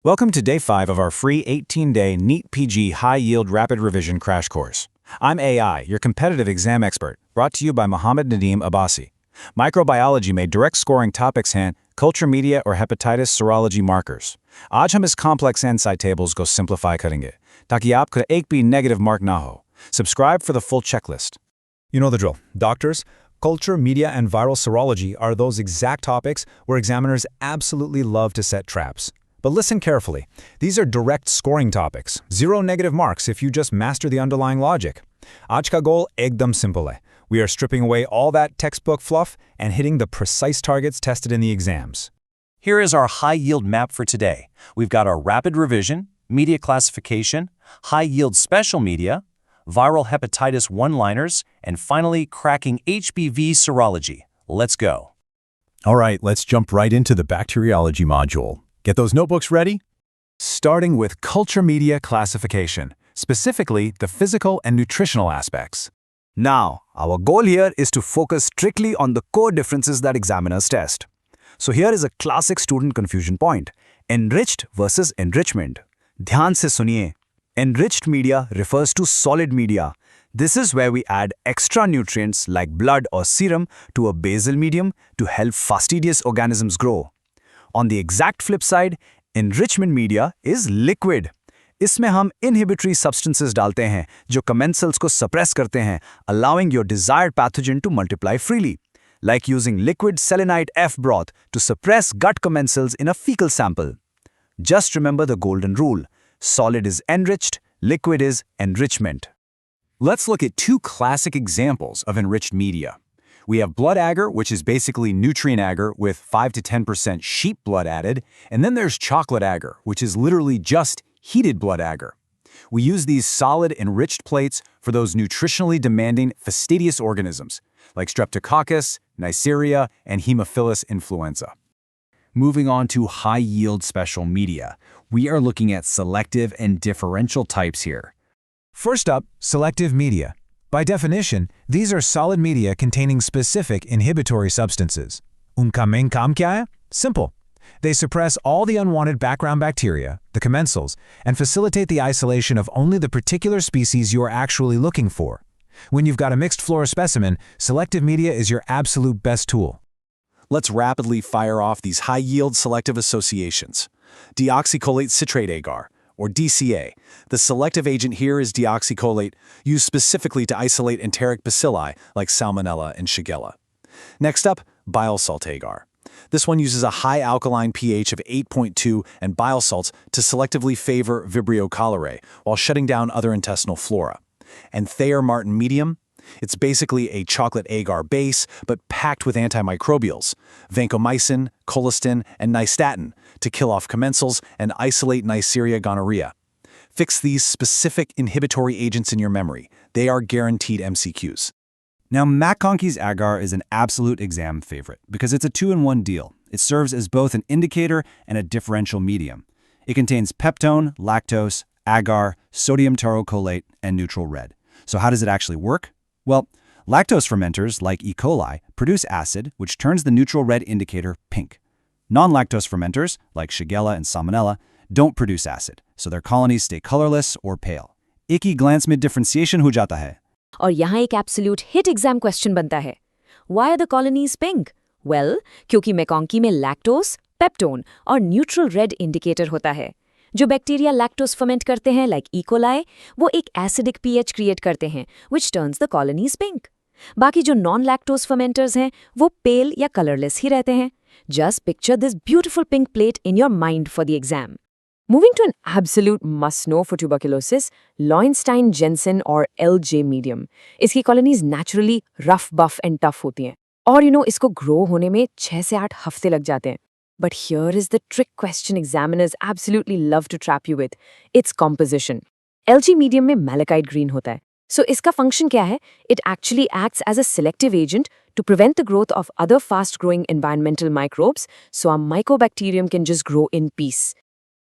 Welcome to Day 5 of our free 18-day NEET PG High-Yield Rapid Revision Crash Course. I'm AI, your competitive exam expert, brought to you by Mohammad Nadeem Abbasi. Microbiology में direct scoring topics हैं culture media और hepatitis serology markers. आज हम इस complex insight tables को simplify करेंगे, ताकि आपका एक भी negative mark ना हो. Subscribe for the full checklist. You know the drill. Doctors, culture, media, and viral serology are those exact topics where examiners absolutely love to set traps. But listen carefully. These are direct scoring topics. 0 negative marks if you just master the underlying logic. Aaj ka goal ekdam simple hai. We are stripping away all that textbook fluff and hitting the precise targets tested in the exams. Here is our high-yield map for today. We've got our rapid revision, media classification, high-yield special media, viral hepatitis one-liners, and finally cracking HBV serology. Let's go. All right, let's jump right into the bacteriology module. Get those notebooks ready? Starting with culture media classification, specifically the physical and nutritional aspects. Now, our goal here is to focus strictly on the core differences that examiners test. So here is a classic student confusion point: enriched versus enrichment. ध्यान से सुनिए. Enriched media refers to solid media. This is where we add extra nutrients like blood or serum to a basal medium to help fastidious organisms grow. On the exact flip side, enrichment media is liquid. इसमें हम inhibitory substances डालते हैं जो commensals को suppress करते हैं, allowing your desired pathogen to multiply freely, like using liquid selenite F broth to suppress gut commensals in a fecal sample. Just remember the golden rule: solid is enriched, liquid is enrichment. Let's look at two classic examples of enriched media. We have blood agar, which is basically nutrient agar with 5 to 10% sheep blood added, and then there's chocolate agar, which is literally just heated blood agar. We use these solid enriched plates for those nutritionally demanding fastidious organisms, like Streptococcus, Neisseria, and Haemophilus influenza. Moving on to high-yield special media, we are looking at selective and differential types here. First up, selective media. By definition, these are solid media containing specific inhibitory substances. Unka main kaam kya hai? Simple. They suppress all the unwanted background bacteria, the commensals, and facilitate the isolation of only the particular species you are actually looking for. When you've got a mixed flora specimen, selective media is your absolute best tool. Let's rapidly fire off these high-yield selective associations. Deoxycholate citrate agar, or DCA. The selective agent here is deoxycholate, used specifically to isolate enteric bacilli like Salmonella and Shigella. Next up, bile salt agar. This one uses a high alkaline pH of 8.2 and bile salts to selectively favor Vibrio cholerae while shutting down other intestinal flora. And Thayer-Martin medium? It's basically a chocolate agar base, but packed with antimicrobials, vancomycin, colistin, and nystatin, to kill off commensals and isolate Neisseria gonorrhea. Fix these specific inhibitory agents in your memory. They are guaranteed MCQs. Now, McConkey's agar is an absolute exam favorite because it's a 2-in-1 deal. It serves as both an indicator and a differential medium. It contains peptone, lactose, agar, sodium taurocholate, and neutral red. So how does it actually work? Well, lactose fermenters, like E. coli, produce acid, which turns the neutral red indicator pink. Non-lactose fermenters, like Shigella and Salmonella, don't produce acid, so their colonies stay colorless or pale. एक ही glance में differentiation हो जाता है. और यहाँ एक absolute hit exam question बनता है. Why are the colonies pink? Well, क्योंकि मैकोंकी में lactose, peptone और neutral red indicator होता है. जो बैक्टीरिया लैक्टोस फर्मेंट करते हैं लाइक ई कोलाई, वो एक एसिडिक पीएच क्रिएट करते हैं which turns the colonies pink. बाकी जो नॉन लैक्टोस फर्मेंटर्स हैं वो पेल या कलरलेस ही रहते हैं. Just picture this beautiful pink plate in your mind for the exam. Moving to an absolute must-know for tuberculosis, Lowenstein-Jensen or LJ medium. इसकी colonies naturally rough, buff and tough होती हैं. और इसको grow होने में 6 से 8 हफ्ते लग जाते हैं. But here is the trick question examiners absolutely love to trap you with. Its composition. LG medium में malachite green होता है. So इसका function क्या है? It actually acts as a selective agent to prevent the growth of other fast-growing environmental microbes, so our mycobacterium can just grow in peace.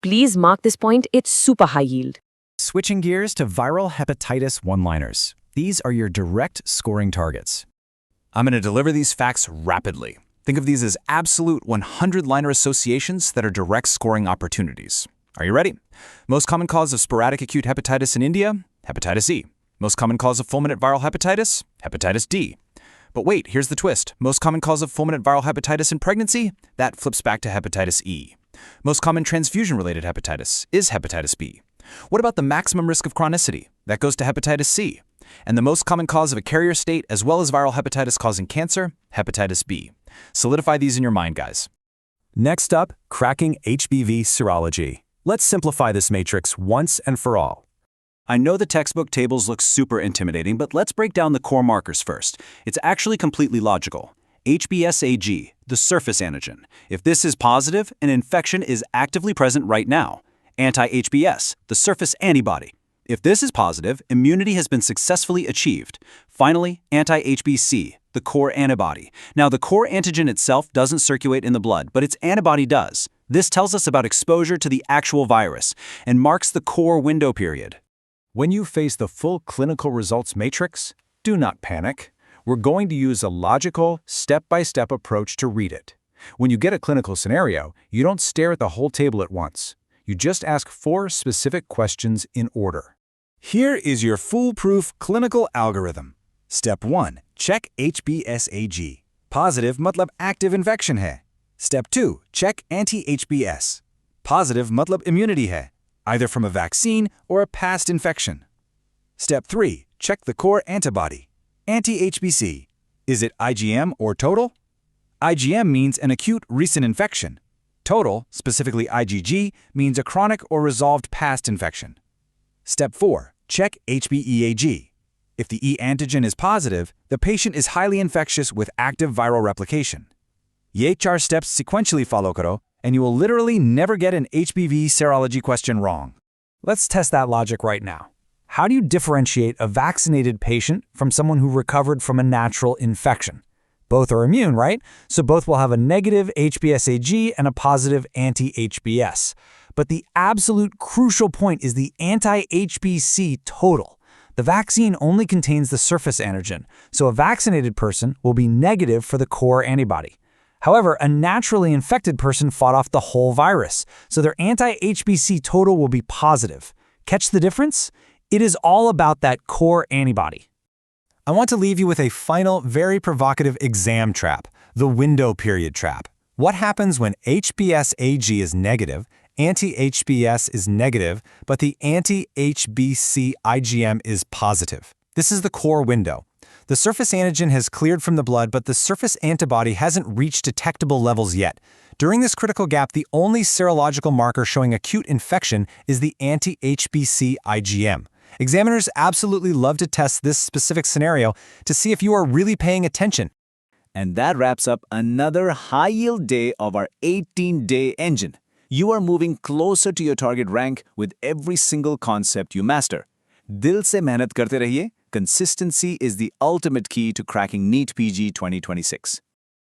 Please mark this point, it's super high yield. Switching gears to viral hepatitis one-liners. These are your direct scoring targets. I'm going to deliver these facts rapidly. Think of these as absolute 100-liner associations that are direct scoring opportunities. Are you ready? Most common cause of sporadic acute hepatitis in India? Hepatitis E. Most common cause of fulminant viral hepatitis? Hepatitis D. But wait, here's the twist. Most common cause of fulminant viral hepatitis in pregnancy? That flips back to hepatitis E. Most common transfusion-related hepatitis is hepatitis B. What about the maximum risk of chronicity? That goes to hepatitis C. And the most common cause of a carrier state, as well as viral hepatitis causing cancer? Hepatitis B. Solidify these in your mind, guys. Next up, cracking HBV serology. Let's simplify this matrix once and for all. I know the textbook tables look super intimidating, but let's break down the core markers first. It's actually completely logical. HBsAg, the surface antigen. If this is positive, an infection is actively present right now. Anti-HBs, the surface antibody. If this is positive, immunity has been successfully achieved. Finally, anti-HBc, the core antibody. Now, the core antigen itself doesn't circulate in the blood, but its antibody does. This tells us about exposure to the actual virus and marks the core window period. When you face the full clinical results matrix, do not panic. We're going to use a logical, step-by-step approach to read it. When you get a clinical scenario, you don't stare at the whole table at once. You just ask 4 specific questions in order. Here is your foolproof clinical algorithm. Step 1. Check HBsAg. Positive matlab active infection hai. Step 2. Check anti-HBs. Positive matlab immunity hai, either from a vaccine or a past infection. Step 3. Check the core antibody. Anti-HBc. Is it IgM or total? IgM means an acute recent infection. Total, specifically IgG, means a chronic or resolved past infection. Step 4. Check HBeAg. If the E antigen is positive, the patient is highly infectious with active viral replication. Ye 4 steps sequentially follow karo, and you will literally never get an HBV serology question wrong. Let's test that logic right now. How do you differentiate a vaccinated patient from someone who recovered from a natural infection? Both are immune, right? So both will have a negative HBsAg and a positive anti-HBs. But the absolute crucial point is the anti-HBc total. The vaccine only contains the surface antigen, so a vaccinated person will be negative for the core antibody. However, a naturally infected person fought off the whole virus, so their anti-HBc total will be positive. Catch the difference? It is all about that core antibody. I want to leave you with a final, very provocative exam trap, the window period trap. What happens when HBsAg is negative, anti-HBs is negative, but the anti-HBc IgM is positive? This is the core window. The surface antigen has cleared from the blood, but the surface antibody hasn't reached detectable levels yet. During this critical gap, the only serological marker showing acute infection is the anti-HBc IgM. Examiners absolutely love to test this specific scenario to see if you are really paying attention. And that wraps up another high-yield day of our 18-day engine. You are moving closer to your target rank with every single concept you master. Dil se mehnat karte rahiye. Consistency is the ultimate key to cracking NEET PG 2026.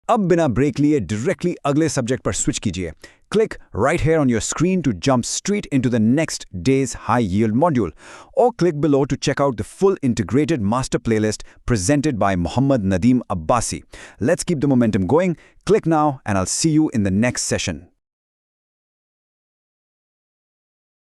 अब बिना break लिए directly अगले subject पर switch कीजिए. Click right here on your screen to jump straight into the next day's high-yield module, or click below to check out the full integrated master playlist presented by Mohammad Nadeem Abbasi. Let's keep the momentum going. Click now and I'll see you in the next session.